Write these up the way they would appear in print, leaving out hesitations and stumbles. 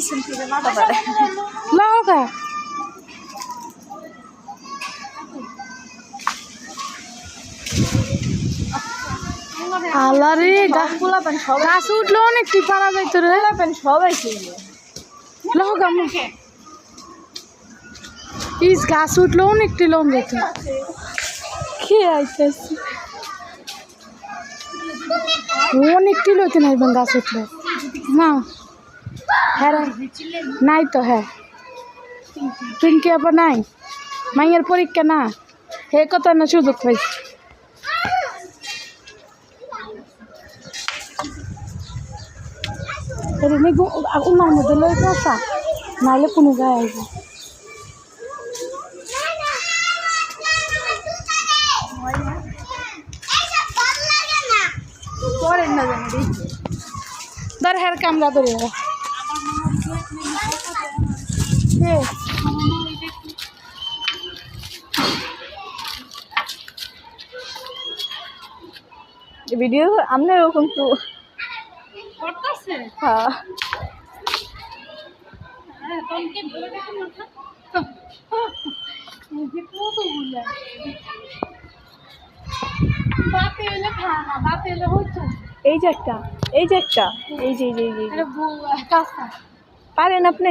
পিছন থেকে মাথা পারে লাগা আল্লাহরে গাছ উঠলো অনেক কি পারা যাইতো রে সবাই লগা ইস গাছ উঠলো অনেকটি লোন যেত কে আইতেছে অনেকটি লইতে নাইবেন গাছ উঠলো না হ্যাঁ নাই তো হ্যাঁ পিঙ্কি আবার নাই মাইয়ের পরীক্ষা না হে কথা না সুযোগ পাইছি উনার মধ্যে লই পড়া নাইলে কোনো গায়ে আইব ধর হ্যার কামরা ধরে ভিডিও আমরা এরকম তো করতেছে হ্যাঁ এই যে একটা এই যে এই যে পারেন আপনি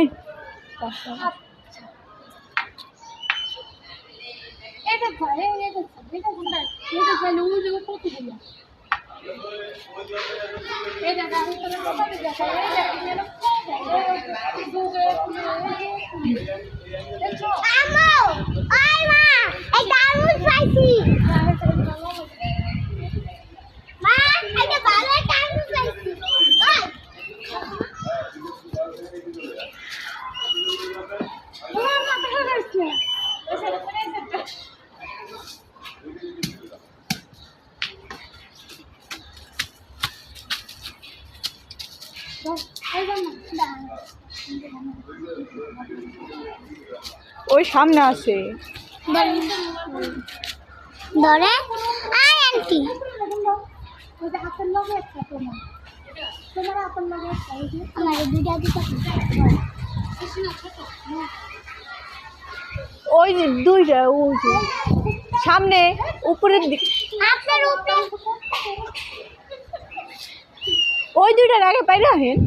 ওই সামনে আছে ধরে আয় আন্টি ওই যে দুইটা ওই যে সামনে উপরের দিক ওই দুইটার আগে পাই রাখেন